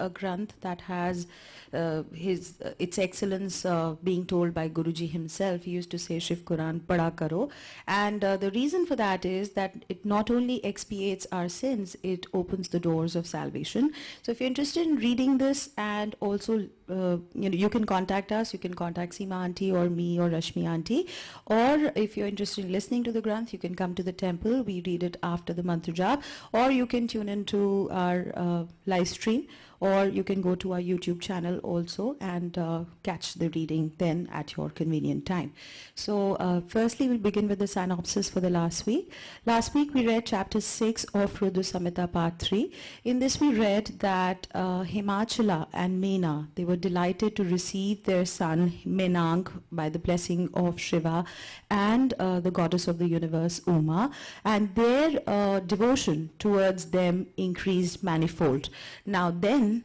a granth that has its excellence being told by Guruji himself. He used to say, Shivpuran pada karo. And the reason for that is that it not only expiates our sins, it opens the doors of salvation. So if you're interested in reading this, and also you can contact us, you can contact Seema Auntie or me or Rashmi Auntie, or if you're interested in listening to the Granth, you can come to the temple. We read it after the mantra jap, or you can tune into our live stream, or you can go to our YouTube channel also and catch the reading then at your convenient time. So firstly, we'll begin with the synopsis for the last week. Last week we read chapter 6 of Rudra Samhita part 3. In this we read that Himachala and Mena, they were delighted to receive their son Menang by the blessing of Shiva and the goddess of the universe Uma, and their devotion towards them increased manifold. Now then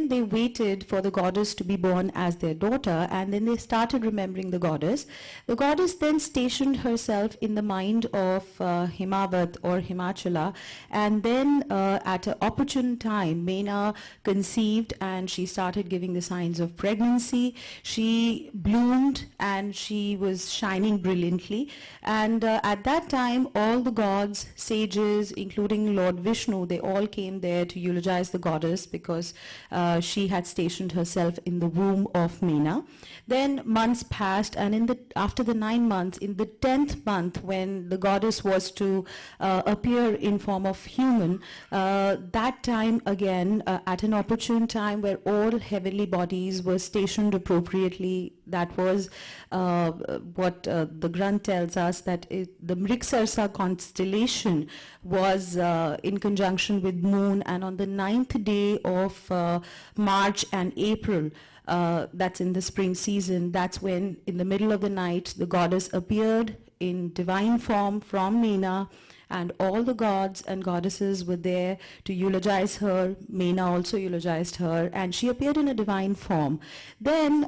they waited for the goddess to be born as their daughter, and then they started remembering the goddess. The goddess then stationed herself in the mind of Himavat or Himachala, and then at an opportune time, Mena conceived and she started giving the signs of pregnancy. She bloomed and she was shining brilliantly. And at that time, all the gods, sages, including Lord Vishnu, they all came there to eulogize the goddess because she had stationed herself in the womb of Mena. Then months passed, and after the 9 months, in the 10th month, when the goddess was to appear in form of human, that time again, at an opportune time where all heavenly bodies were stationed appropriately, that was what the Granth tells us, that the Mriksarsa constellation was in conjunction with moon, and on the 9th day of March and April, that's in the spring season, that's when in the middle of the night the goddess appeared in divine form from Mena, and all the gods and goddesses were there to eulogize her. Mena also eulogized her, and she appeared in a divine form. Then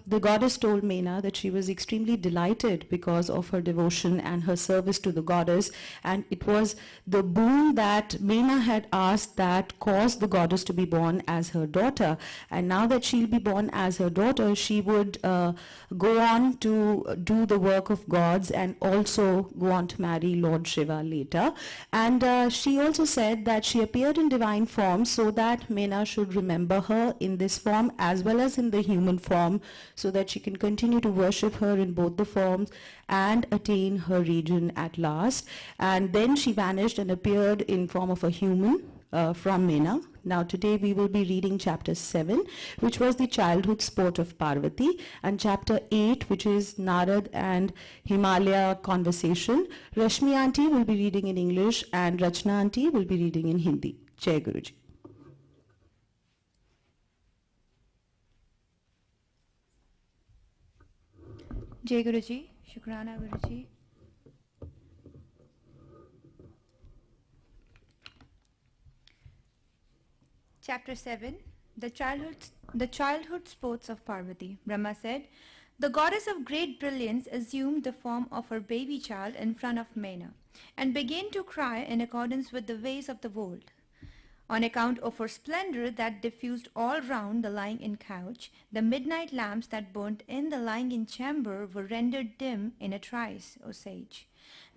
the goddess told Mena that she was extremely delighted because of her devotion and her service to the goddess, and it was the boon that Mena had asked that caused the goddess to be born as her daughter. And now that she'll be born as her daughter, she would go on to do the work of gods and also go on to marry Lord Shiva later. And she also said that she appeared in divine form so that Mena should remember her in this form as well as in the human form, so that she can continue to worship her in both the forms and attain her region at last. And then she vanished and appeared in form of a human from Mena. Now today we will be reading chapter 7, which was the childhood sport of Parvati, and chapter 8, which is Narad and Himalaya conversation. Rashmi Auntie will be reading in English and Rachna Auntie will be reading in Hindi. Jai Guruji. Jai Guruji, Shukrana Guruji. Chapter 7, the childhood sports of Parvati. Brahma said, the goddess of great brilliance assumed the form of her baby child in front of Mena and began to cry in accordance with the ways of the world. On account of her splendor that diffused all round the lying-in couch, the midnight lamps that burnt in the lying-in chamber were rendered dim in a trice, O sage.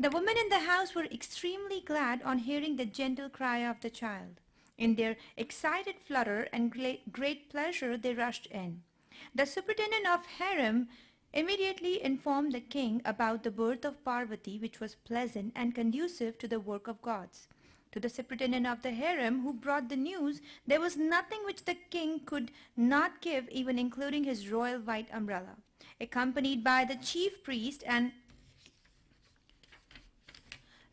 The women in the house were extremely glad on hearing the gentle cry of the child. In their excited flutter and great pleasure they rushed in. The superintendent of harem immediately informed the king about the birth of Parvati, which was pleasant and conducive to the work of gods. To the superintendent of the harem who brought the news, there was nothing which the king could not give, even including his royal white umbrella. Accompanied by the chief priest and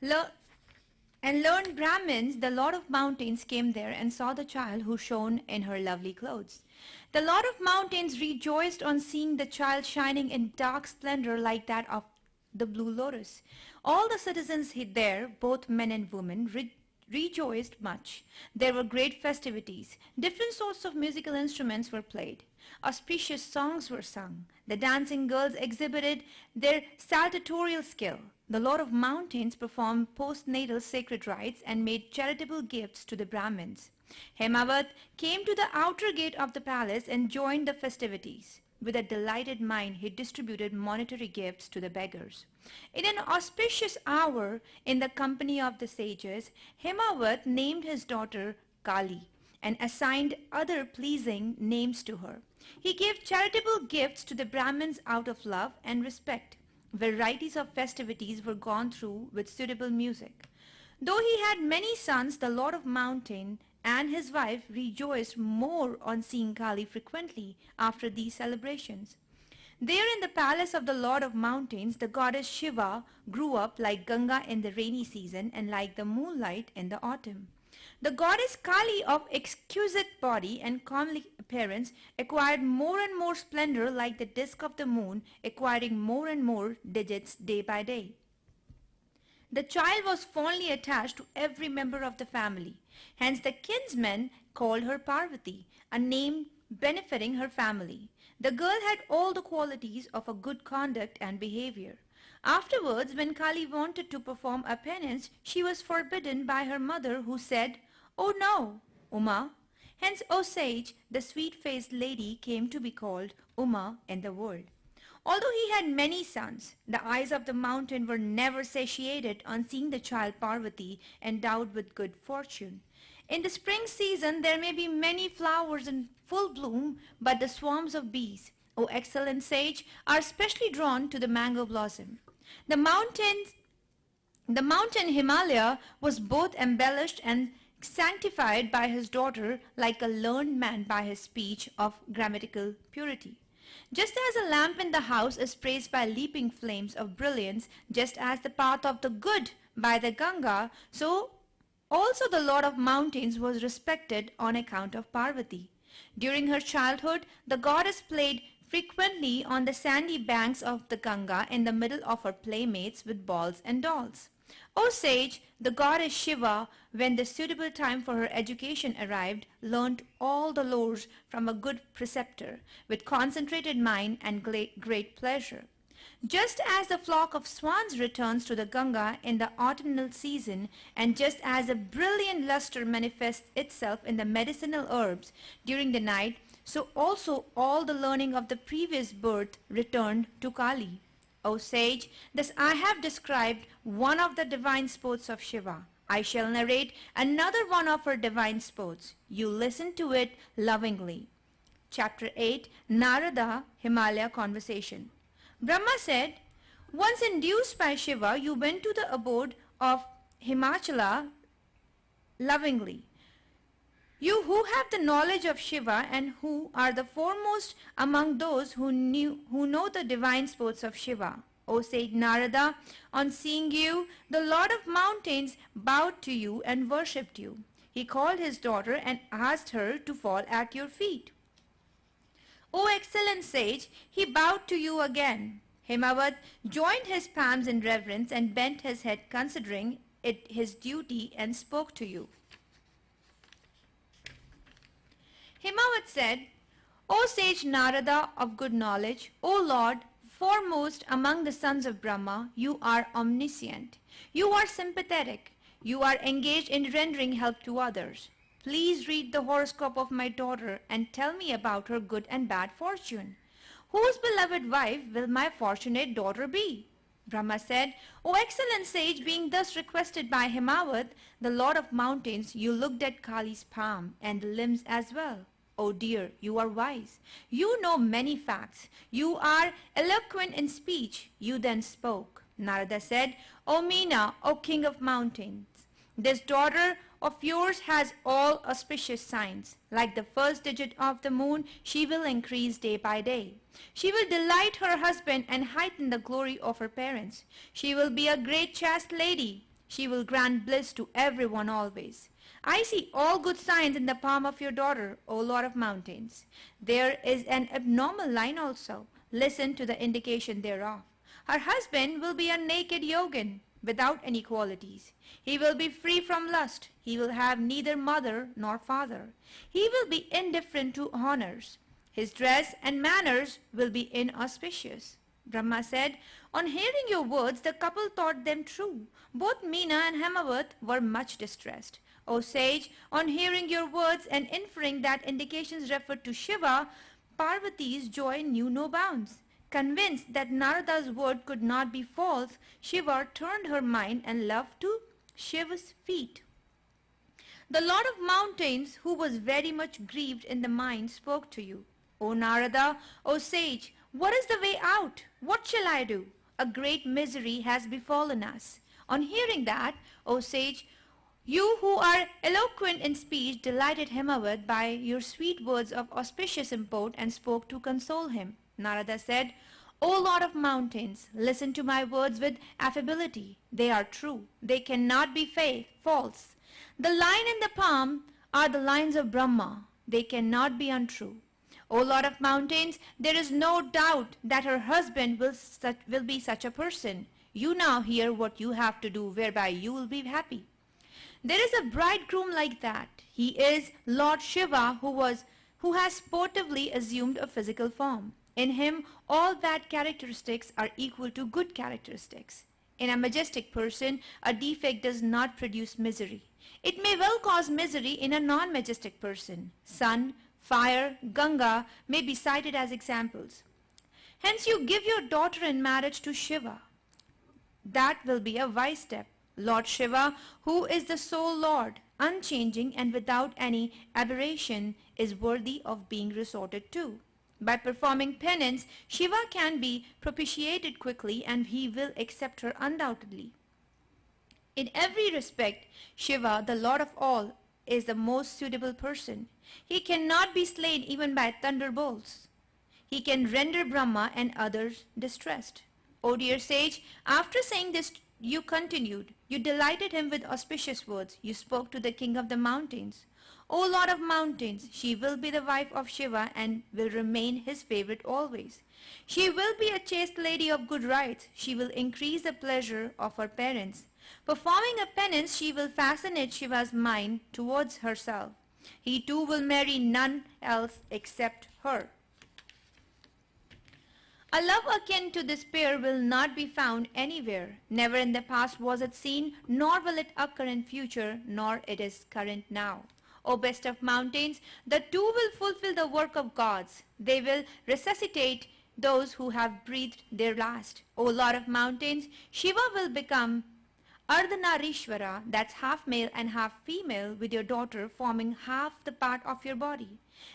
learned Brahmins, the Lord of Mountains came there and saw the child who shone in her lovely clothes. The Lord of Mountains rejoiced on seeing the child shining in dark splendor like that of the blue lotus. All the citizens there, both men and women, rejoiced much. There were great festivities. Different sorts of musical instruments were played. Auspicious songs were sung. The dancing girls exhibited their saltatorial skill. the Lord of Mountains performed postnatal sacred rites and made charitable gifts to the Brahmins. Hemavat came to the outer gate of the palace and joined the festivities. With a delighted mind, he distributed monetary gifts to the beggars. In an auspicious hour, in the company of the sages, Hemavat named his daughter Kali and assigned other pleasing names to her. He gave charitable gifts to the Brahmins out of love and respect. Varieties of festivities were gone through with suitable music. Though he had many sons, the Lord of Mountain and his wife rejoiced more on seeing Kali frequently after these celebrations. There in the palace of the Lord of Mountains, the goddess Shiva grew up like Ganga in the rainy season and like the moonlight in the autumn. The goddess Kali, of exquisite body and comely appearance, acquired more and more splendor like the disk of the moon, acquiring more and more digits day by day. The child was fondly attached to every member of the family. Hence the kinsmen called her Parvati, a name benefiting her family. The girl had all the qualities of a good conduct and behavior. Afterwards, when Kali wanted to perform a penance, she was forbidden by her mother, who said, "Oh no, Uma." Hence, O sage, the sweet-faced lady came to be called Uma in the world. Although he had many sons, the eyes of the mountain were never satiated on seeing the child Parvati endowed with good fortune. In the spring season there may be many flowers in full bloom, but the swarms of bees, O excellent sage, are specially drawn to the mango blossom. The mountain Himalaya was both embellished and sanctified by his daughter, like a learned man by his speech of grammatical purity. Just as a lamp in the house is praised by leaping flames of brilliance, just as the path of the good by the Ganga, so also the Lord of Mountains was respected on account of Parvati. During her childhood, the goddess played frequently on the sandy banks of the Ganga in the middle of her playmates with balls and dolls. O sage, the goddess Shiva, when the suitable time for her education arrived, learnt all the lores from a good preceptor, with concentrated mind and great pleasure. Just as the flock of swans returns to the Ganga in the autumnal season, and just as a brilliant luster manifests itself in the medicinal herbs during the night, so also all the learning of the previous birth returned to Kali. O sage, thus I have described one of the divine sports of Shiva. I shall narrate another one of her divine sports. You listen to it lovingly. Chapter 8, Narada Himalaya Conversation. Brahma said, "Once induced by Shiva, you went to the abode of Himachala lovingly. You who have the knowledge of Shiva and who are the foremost among those who know the divine sports of Shiva. O sage Narada, on seeing you, the Lord of Mountains bowed to you and worshipped you. He called his daughter and asked her to fall at your feet. O excellent sage, he bowed to you again. Hemavat joined his palms in reverence and bent his head, considering it his duty, and spoke to you. Himavat said, O sage Narada of good knowledge, O Lord, foremost among the sons of Brahma, you are omniscient. You are sympathetic. You are engaged in rendering help to others. Please read the horoscope of my daughter and tell me about her good and bad fortune. Whose beloved wife will my fortunate daughter be? Brahma said, O excellent sage, being thus requested by Himavat, the Lord of Mountains, you looked at Kali's palm and the limbs as well. Oh dear, you are wise. You know many facts. You are eloquent in speech. You then spoke. Narada said, O Meena, O king of mountains, this daughter of yours has all auspicious signs. Like the first digit of the moon, she will increase day by day. She will delight her husband and heighten the glory of her parents. She will be a great chaste lady. She will grant bliss to everyone always. I see all good signs in the palm of your daughter, O Lord of Mountains. There is an abnormal line also. Listen to the indication thereof. Her husband will be a naked yogin, without any qualities. He will be free from lust. He will have neither mother nor father. He will be indifferent to honors. His dress and manners will be inauspicious. Brahma said, on hearing your words, the couple thought them true. Both Meena and Hemavat were much distressed. O sage, on hearing your words and inferring that indications referred to Shiva, Parvati's joy knew no bounds. Convinced that Narada's word could not be false, Shiva turned her mind and love to Shiva's feet. The Lord of Mountains, who was very much grieved in the mind, spoke to you. O Narada, O sage, what is the way out? What shall I do? A great misery has befallen us. On hearing that, O sage, you who are eloquent in speech delighted Hemavad by your sweet words of auspicious import and spoke to console him. Narada said, O Lord of Mountains, listen to my words with affability. They are true. They cannot be false. The line in the palm are the lines of Brahma. They cannot be untrue. O Lord of Mountains, there is no doubt that her husband will be such a person. You now hear what you have to do, whereby you will be happy. There is a bridegroom like that. He is Lord Shiva, who has sportively assumed a physical form. In him, all bad characteristics are equal to good characteristics. In a majestic person, a defect does not produce misery. It may well cause misery in a non-majestic person. Sun, fire, Ganga may be cited as examples. Hence you give your daughter in marriage to Shiva. That will be a wise step. Lord Shiva, who is the sole Lord, unchanging and without any aberration, is worthy of being resorted to. By performing penance, Shiva can be propitiated quickly and he will accept her undoubtedly. In every respect, Shiva, the Lord of all, is the most suitable person. He cannot be slain even by thunderbolts. He can render Brahma and others distressed. O dear sage, after saying this, you continued. You delighted him with auspicious words. You spoke to the king of the mountains. O Lord of Mountains, she will be the wife of Shiva and will remain his favorite always. She will be a chaste lady of good rights. She will increase the pleasure of her parents. Performing a penance, she will fascinate Shiva's mind towards herself. He too will marry none else except her. A love akin to this pair will not be found anywhere. Never in the past was it seen, nor will it occur in future, nor it is current now. O best of mountains, the two will fulfill the work of gods. They will resuscitate those who have breathed their last. O Lord of Mountains, Shiva will become Ardhanarishwara, that's half male and half female, with your daughter forming half the part of your body.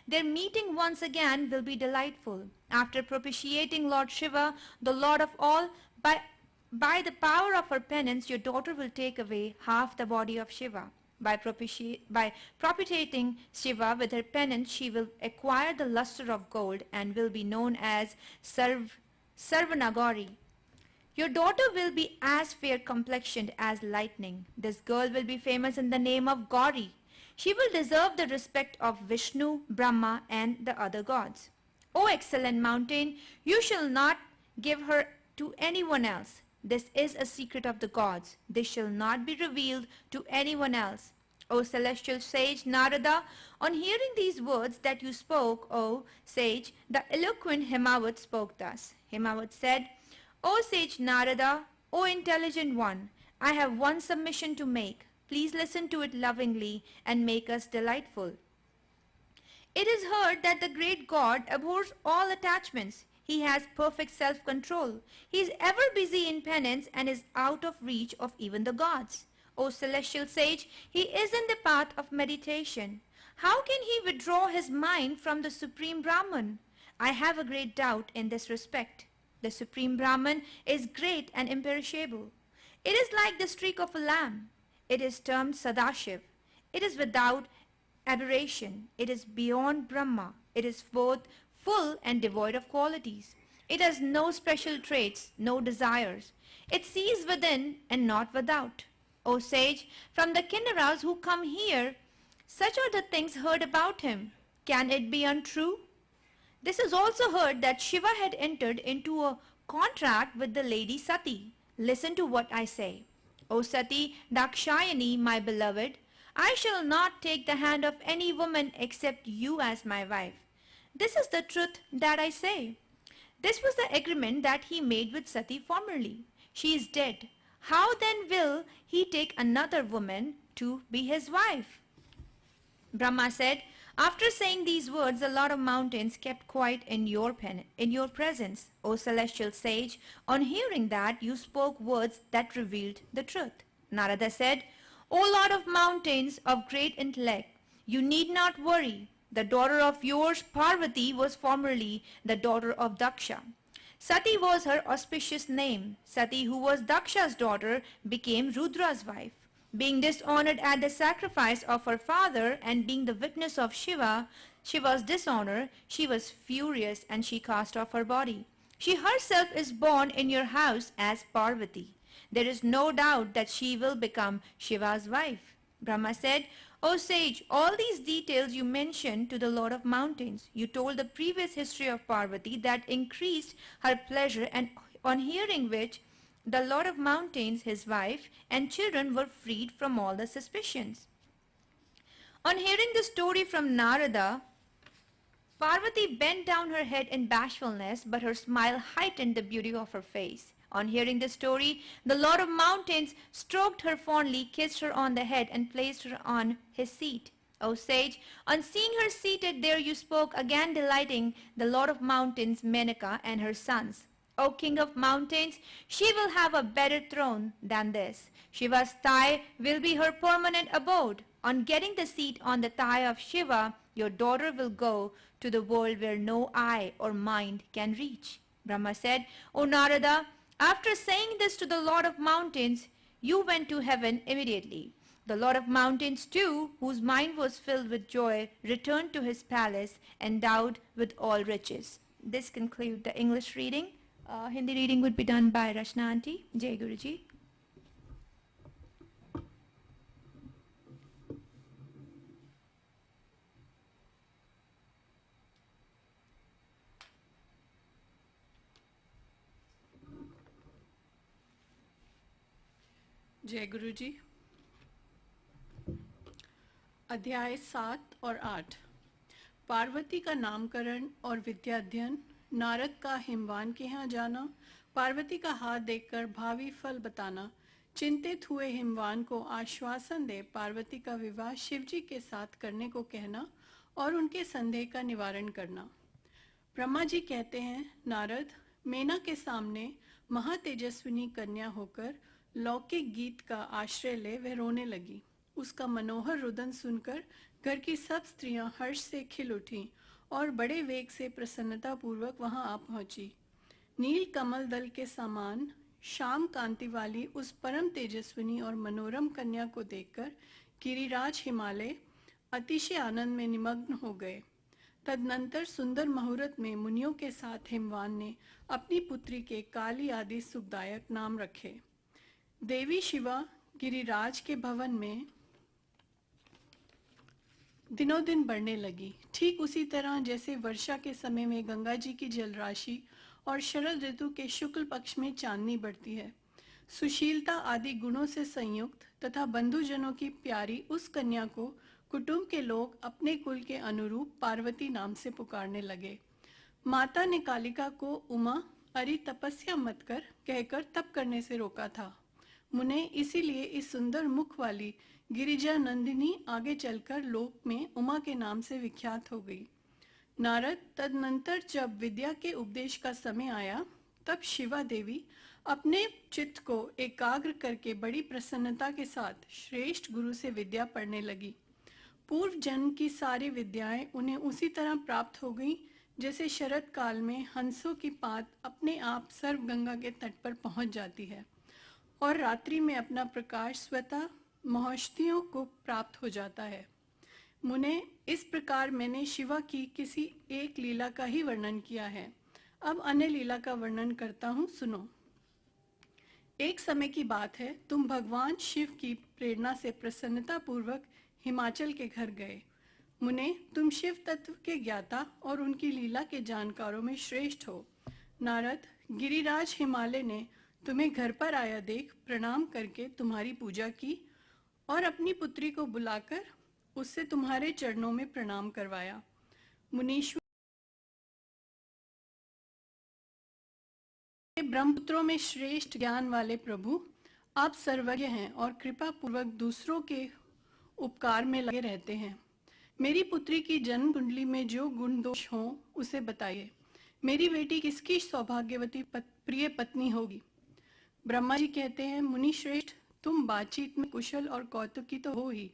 Their meeting once again will be delightful. After propitiating Lord Shiva, the Lord of all, by the power of her penance, your daughter will take away half the body of Shiva. By propitiating Shiva with her penance, she will acquire the luster of gold and will be known as Sarvanagari. Your daughter will be as fair-complexioned as lightning. This girl will be famous in the name of Gauri. She will deserve the respect of Vishnu, Brahma and the other gods. O excellent mountain, you shall not give her to anyone else. This is a secret of the gods. This shall not be revealed to anyone else. O celestial sage Narada, on hearing these words that you spoke, O sage, the eloquent Hemavat spoke thus. Hemavat said, O sage Narada, O intelligent one, I have one submission to make. Please listen to it lovingly and make us delightful. It is heard that the great God abhors all attachments. He has perfect self-control. He is ever busy in penance and is out of reach of even the gods. O celestial sage, he is in the path of meditation. How can he withdraw his mind from the Supreme Brahman? I have a great doubt in this respect. The Supreme Brahman is great and imperishable. It is like the streak of a lamb. It is termed Sadashiv. It is without aberration. It is beyond Brahma. It is both full and devoid of qualities. It has no special traits, no desires. It sees within and not without. O sage, from the Kinnaras who come here, such are the things heard about him. Can it be untrue? This is also heard that Shiva had entered into a contract with the lady Sati. Listen to what I say. O Sati, Dakshayani, my beloved, I shall not take the hand of any woman except you as my wife. This is the truth that I say. This was the agreement that he made with Sati formerly. She is dead. How then will he take another woman to be his wife? Brahma said, after saying these words, the Lord of Mountains kept quiet in your presence, O celestial sage. On hearing that, you spoke words that revealed the truth. Narada said, O Lord of Mountains of great intellect, you need not worry. The daughter of yours, Parvati, was formerly the daughter of Daksha. Sati was her auspicious name. Sati, who was Daksha's daughter, became Rudra's wife. Being dishonored at the sacrifice of her father and being the witness of Shiva's dishonor, she was furious and she cast off her body. She herself is born in your house as Parvati. There is no doubt that she will become Shiva's wife. Brahma said, O sage, all these details you mentioned to the Lord of Mountains. You told the previous history of Parvati that increased her pleasure, and on hearing which the Lord of Mountains, his wife, and children were freed from all the suspicions. On hearing the story from Narada, Parvati bent down her head in bashfulness, but her smile heightened the beauty of her face. On hearing the story, the Lord of Mountains stroked her fondly, kissed her on the head, and placed her on his seat. O sage, on seeing her seated there you spoke, again delighting the Lord of Mountains, Menaka, and her sons. O King of Mountains, she will have a better throne than this. Shiva's thigh will be her permanent abode. On getting the seat on the thigh of Shiva, your daughter will go to the world where no eye or mind can reach. Brahma said, O Narada, after saying this to the Lord of Mountains, you went to heaven immediately. The Lord of Mountains too, whose mind was filled with joy, returned to his palace endowed with all riches. This concludes the English reading. Hindi reading would be done by Rashna Aunty. Jai Guruji. जय गुरु जी। अध्याय 7 और 8। पार्वती का नामकरण और विद्याध्ययन, नारद का हिमवान के यहाँ जाना, पार्वती का हाथ देखकर भावी फल बताना, चिंतित हुए हिमवान को आश्वासन दे पार्वती का विवाह शिवजी के साथ करने को कहना और उनके संदेह का निवारण करना। ब्रह्मा जी कहते हैं, नारद, मेना के सामने महातेजस्विनी कन्या होकर लौकिक गीत का आश्रय ले वह रोने लगी। उसका मनोहर रुदन सुनकर घर की सब स्त्रियां हर्ष से खिल उठीं और बड़े वेग से प्रसन्नता पूर्वक वहां आ पहुंची। नील कमल दल के समान श्याम कांति वाली उस परम तेजस्विनी और मनोरम कन्या को देखकर गिरिराज हिमालय अतिशय आनंद में निमग्न हो गए। तदनंतर सुंदर मुहूर्त में मुनियों के साथ हिमवान ने अपनी पुत्री के काली आदि सुखदायक नाम रखे। देवी शिवा गिरिराज के भवन में दिनों दिन बढ़ने लगी, ठीक उसी तरह जैसे वर्षा के समय में गंगा जी की जलराशि और शरद ऋतु के शुक्ल पक्ष में चांदनी बढ़ती है। सुशीलता आदि गुणों से संयुक्त तथा बंधुजनों की प्यारी उस कन्या को कुटुंब के लोग अपने कुल के अनुरूप पार्वती नाम से पुकारने लगे। माता ने कालिका को उमा अरि तपस्या मत कर कहकर तप करने से रोका था। मुने इसीलिए इस सुंदर मुख वाली गिरिजा नंदिनी आगे चलकर लोक में उमा के नाम से विख्यात हो गई। नारद, तदनंतर जब विद्या के उपदेश का समय आया, तब शिवा देवी अपने चित्त को एकाग्र करके बड़ी प्रसन्नता के साथ श्रेष्ठ गुरु से विद्या पढ़ने लगी। पूर्व जन्म की सारी विद्याएं उन्हें उसी तरह प्राप्त हो गईं जैसे शरद काल में हंसों की पात अपने आप सर्व गंगा के तट पर पहुंच जाती है और रात्रि में अपना प्रकाश स्वतः महौषधियों को प्राप्त हो जाता है। मुने, इस प्रकार मैंने शिवा की किसी एक लीला का ही वर्णन किया है। अब अन्य लीला का वर्णन करता हूँ, सुनो। एक समय की बात है, तुम भगवान शिव की प्रेरणा से प्रसन्नता पूर्वक हिमाचल के घर गए। मुने, तुम शिव तत्व के ज्ञाता और उनकी लीला के जानकारों में श्रेष्ठ हो। नारद, गिरिराज हिमालय ने तुम्हें घर पर आया देख प्रणाम करके तुम्हारी पूजा की और अपनी पुत्री को बुलाकर उससे तुम्हारे चरणों में प्रणाम करवाया। मुनीश्वर ब्रह्मपुत्रों में श्रेष्ठ ज्ञान वाले प्रभु, आप सर्वज्ञ हैं और कृपा पूर्वक दूसरों के उपकार में लगे रहते हैं। मेरी पुत्री की जन्म कुंडली में जो गुण दोष हों उसे बताइए। मेरी बेटी किसकी सौभाग्यवती प्रिय पत्नी होगी? ब्रह्मा जी कहते हैं, मुनि श्रेष्ठ, तुम बातचीत में कुशल और कौतुकी तो हो ही।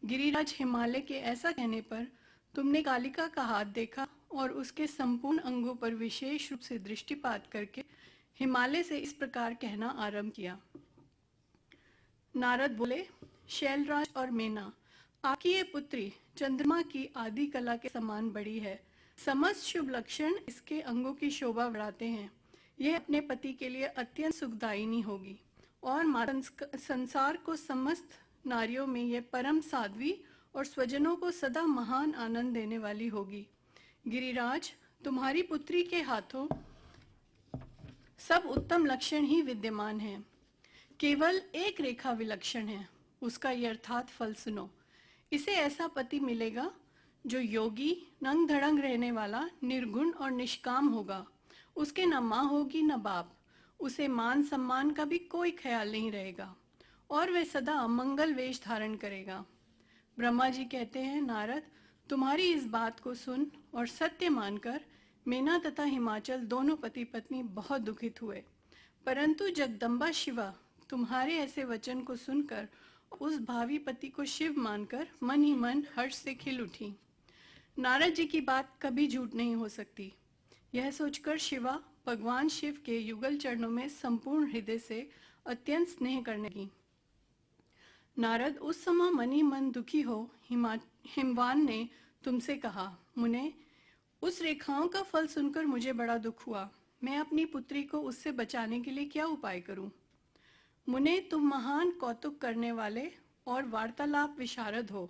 गिरिराज हिमालय के ऐसा कहने पर तुमने कालिका का हाथ देखा और उसके संपूर्ण अंगों पर विशेष रूप से दृष्टिपात करके हिमालय से इस प्रकार कहना आरंभ किया। नारद बोले, शैलराज और मेना, आपकी ये पुत्री चंद्रमा की आदि कला के समान बड़ी है। समस्त शुभ लक्षण इसके अंगों की शोभा बढ़ाते हैं। यह अपने पति के लिए अत्यंत सुखदायिनी होगी और संसार को समस्त नारियों में यह परम साध्वी और स्वजनों को सदा महान आनंद देने वाली होगी। गिरिराज, तुम्हारी पुत्री के हाथों सब उत्तम लक्षण ही विद्यमान हैं। केवल एक रेखा विलक्षण है, उसका यथार्थ फल सुनो। इसे ऐसा पति मिलेगा जो योगी, नंग धड़ंग रहने वाला, निर्गुण और निष्काम होगा। उसके न माँ होगी न बाप, उसे मान सम्मान का भी कोई ख्याल नहीं रहेगा और वह सदा मंगल वेश धारण करेगा। ब्रह्मा जी कहते हैं, नारद, तुम्हारी इस बात को सुन और सत्य मानकर मेना तथा हिमाचल दोनों पति पत्नी बहुत दुखित हुए। परंतु जगदम्बा शिवा तुम्हारे ऐसे वचन को सुनकर उस भावी पति को शिव मानकर मन ही मन हर्ष से खिल उठी। नारद जी की बात कभी झूठ नहीं हो सकती। यह सोचकर शिवा भगवान शिव के युगल चरणों में संपूर्ण हृदय से अत्यंत स्नेह करने लगी। नारद, उस समय मन ही मन दुखी हो हिमवान ने तुमसे कहा, मुने, उस रेखाओं का फल सुनकर मुझे बड़ा दुख हुआ। मैं अपनी पुत्री को उससे बचाने के लिए क्या उपाय करूं? मुने, तुम महान कौतुक करने वाले और वार्तालाप विशारद हो।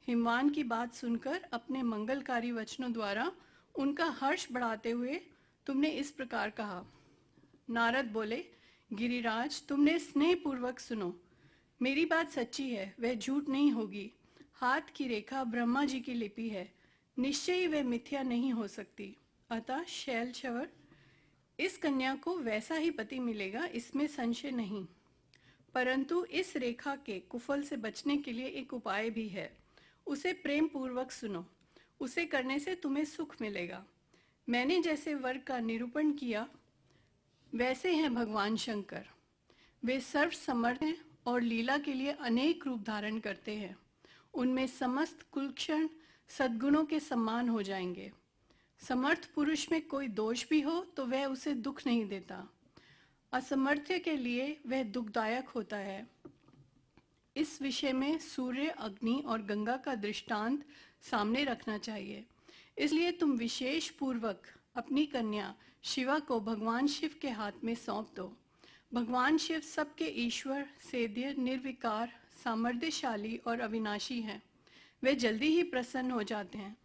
हिमवान की बात सुनकर अपने मंगलकारी वचनों द्वारा उनका हर्ष बढ़ाते हुए तुमने इस प्रकार कहा। नारद बोले, गिरिराज, तुमने स्नेह पूर्वक सुनो। मेरी बात सच्ची है, वह झूठ नहीं होगी। हाथ की रेखा ब्रह्मा जी की लिपि है, निश्चय ही वह मिथ्या नहीं हो सकती। अतः शैल शवर, इस कन्या को वैसा ही पति मिलेगा, इसमें संशय नहीं। परंतु इस रेखा के कुफल से बचने के लिए एक उपाय भी है। उसे प्रेम पूर्वक सुनो, उसे करने से तुम्हें सुख मिलेगा। मैंने जैसे वर्ग का निरूपण किया वैसे हैं भगवान शंकर। वे सर्व समर्थ हैं और लीला के लिए अनेक रूप धारण करते हैं। उनमें समस्त कुलक्षण सद्गुणों के समान हो जाएंगे। समर्थ पुरुष में कोई दोष भी हो तो वह उसे दुख नहीं देता। असमर्थ्य के लिए वह दुखदायक होता है। इस विषय में सूर्य, अग्नि और गंगा का दृष्टांत सामने रखना चाहिए। इसलिए तुम विशेष पूर्वक अपनी कन्या शिवा को भगवान शिव के हाथ में सौंप दो। भगवान शिव सबके ईश्वर, सेद्य, निर्विकार, सामर्थ्यशाली और अविनाशी हैं। वे जल्दी ही प्रसन्न हो जाते हैं।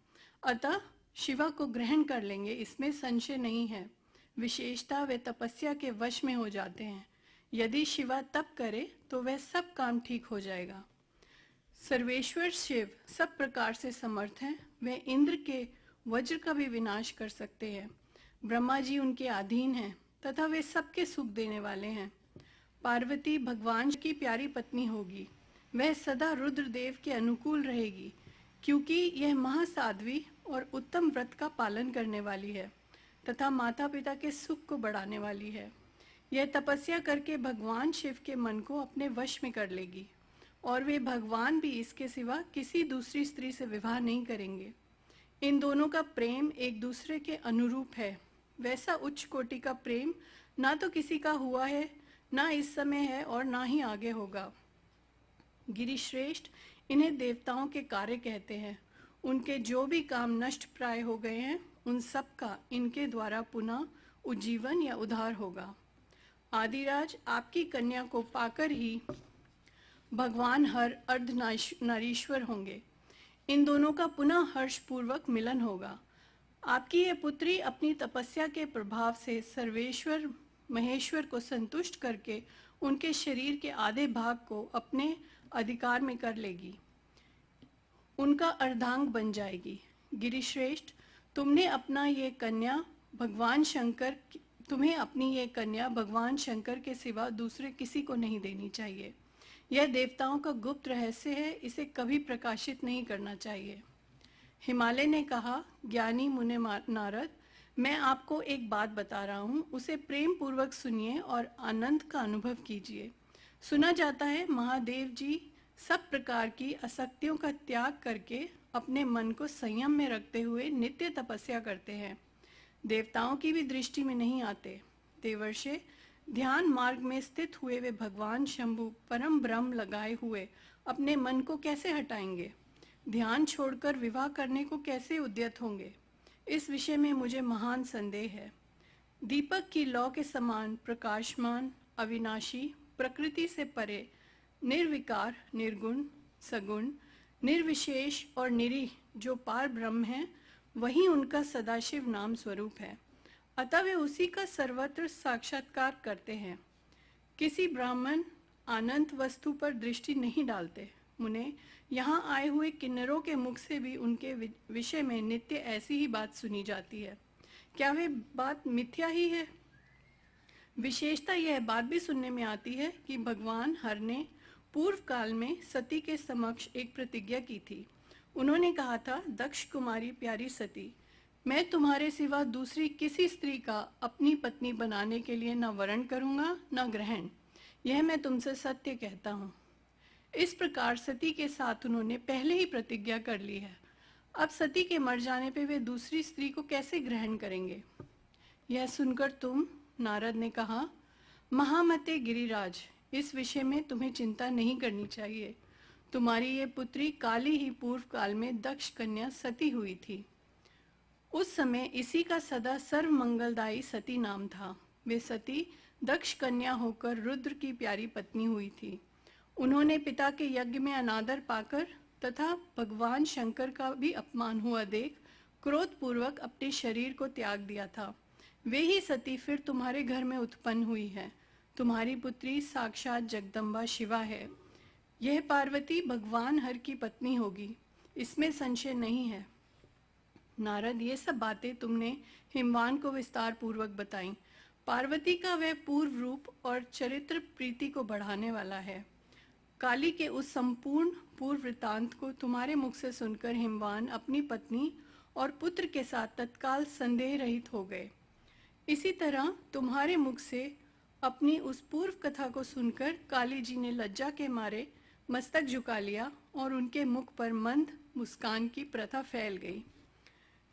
अतः शिवा को ग्रहण कर लेंगे, इसमें संशय नहीं है। विशेषता वे तपस्या के वश में हो जाते हैं। यदि शिवा तप करे तो वह सब काम ठीक हो जाएगा। सर्वेश्वर शिव सब प्रकार से समर्थ हैं। वे इंद्र के वज्र का भी विनाश कर सकते हैं। ब्रह्मा जी उनके अधीन हैं तथा वे सबके सुख देने वाले हैं। पार्वती भगवान की प्यारी पत्नी होगी। वह सदा रुद्रदेव के अनुकूल रहेगी, क्योंकि यह महासाध्वी और उत्तम व्रत का पालन करने वाली है तथा माता पिता के सुख को बढ़ाने वाली है। यह तपस्या करके भगवान शिव के मन को अपने वश में कर लेगी और वे भगवान भी इसके सिवा किसी दूसरी स्त्री से विवाह नहीं करेंगे। इन दोनों का प्रेम एक दूसरे के अनुरूप है। वैसा उच्च कोटि का प्रेम ना तो किसी का हुआ है, ना इस समय है और ना ही आगे होगा। गिरिश्रेष्ठ, इन्हें देवताओं के कार्य कहते हैं। उनके जो भी काम नष्ट प्राय हो गए हैं, उन सब का इनके द्वारा पुनः उज्जीवन या उद्धार होगा। आदिराज, आपकी कन्या को पाकर ही भगवान हर अर्धनारीश्वर होंगे। इन दोनों का पुनः हर्ष पूर्वक मिलन होगा। आपकी ये पुत्री अपनी तपस्या के प्रभाव से सर्वेश्वर महेश्वर को संतुष्ट करके उनके शरीर के आधे भाग को अपने अधिकार में कर लेगी, उनका अर्धांग बन जाएगी। गिरिश्रेष्ठ, तुमने अपना ये कन्या भगवान शंकर तुम्हें अपनी ये कन्या भगवान शंकर के सिवा दूसरे किसी को नहीं देनी चाहिए। यह देवताओं का गुप्त रहस्य है, इसे कभी प्रकाशित नहीं करना चाहिए। हिमालय ने कहा, ज्ञानी मुने नारद, मैं आपको एक बात बता रहा हूँ, उसे प्रेम पूर्वक सुनिए और आनंद का अनुभव कीजिए। सुना जाता है महादेव जी सब प्रकार की आसक्तियों का त्याग करके अपने मन को संयम में रखते हुए नित्य तपस्या करते हैं। देवताओं की भी दृष्टि में नहीं आते। देवर्षे, ध्यान मार्ग में स्थित हुए वे भगवान शंभु परम ब्रह्म लगाए हुए अपने मन को कैसे हटाएंगे? ध्यान छोड़कर विवाह करने को कैसे उद्यत होंगे? इस विषय में मुझे महान संदेह है। दीपक की लौ के समान प्रकाशमान, अविनाशी, प्रकृति से परे, निर्विकार, निर्गुण, सगुण, निर्विशेष और निरीह जो पार ब्रह्म है, वही उनका सदाशिव नाम स्वरूप है। अतः वे उसी का सर्वत्र साक्षात्कार करते हैं। किसी ब्राह्मण अनंत वस्तु पर दृष्टि नहीं डालते। मुने, यहाँ आए हुए किन्नरों के मुख से भी उनके विषय में नित्य ऐसी ही बात सुनी जाती है। क्या वे बात मिथ्या ही है? विशेषता यह बात भी सुनने में आती है कि भगवान हर ने पूर्व काल में सती के समक्ष एक प्रतिज्ञा की थी। उन्होंने कहा था, दक्ष कुमारी प्यारी सती, मैं तुम्हारे सिवा दूसरी किसी स्त्री का अपनी पत्नी बनाने के लिए न वरण करूंगा न ग्रहण। यह मैं तुमसे सत्य कहता हूँ। इस प्रकार सती के साथ उन्होंने पहले ही प्रतिज्ञा कर ली है। अब सती के मर जाने पे वे दूसरी स्त्री को कैसे ग्रहण करेंगे? यह सुनकर तुम, नारद ने कहा, महामते गिरिराज, इस विषय में तुम्हें चिंता नहीं करनी चाहिए। तुम्हारी ये पुत्री काली ही पूर्व काल में दक्ष कन्या सती हुई थी। उस समय इसी का सदा सर्व मंगलदायी सती नाम था। वे सती दक्ष कन्या होकर रुद्र की प्यारी पत्नी हुई थी। उन्होंने पिता के यज्ञ में अनादर पाकर तथा भगवान शंकर का भी अपमान हुआ देख क्रोध पूर्वक अपने शरीर को त्याग दिया था। वे ही सती फिर तुम्हारे घर में उत्पन्न हुई है। तुम्हारी पुत्री साक्षात जगदम्बा शिवा है। यह पार्वती भगवान हर की पत्नी होगी, इसमें संशय नहीं है। नारद, ये सब बातें तुमने हिमवान को विस्तार पूर्वक बताई। पार्वती का वह पूर्व रूप और चरित्र प्रीति को बढ़ाने वाला है। काली के उस संपूर्ण पूर्व वृतांत को तुम्हारे मुख से सुनकर हिमवान अपनी पत्नी और पुत्र के साथ तत्काल संदेह रहित हो गए। इसी तरह तुम्हारे मुख से अपनी उस पूर्व कथा को सुनकर काली जी ने लज्जा के मारे मस्तक झुका लिया और उनके मुख पर मंद मुस्कान की प्रथा फैल गई।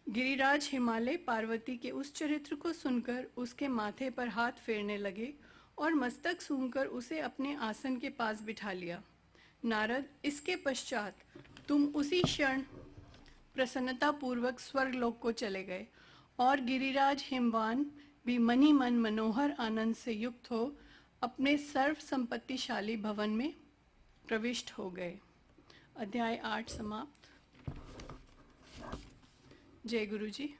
गिरिराज हिमालय पार्वती के उस चरित्र को सुनकर उसके माथे पर हाथ फेरने लगे और मस्तक सूंघकर उसे अपने आसन के पास बिठा लिया। नारद, इसके पश्चात तुम उसी क्षण प्रसन्नता पूर्वक स्वर्गलोक को चले गए और गिरिराज हिमवान भी मनी मन मनोहर आनंद से युक्त हो अपने सर्व संपत्तिशाली भवन में प्रविष्ट हो गए। अध्याय 8 समाप्त। जय गुरु जी।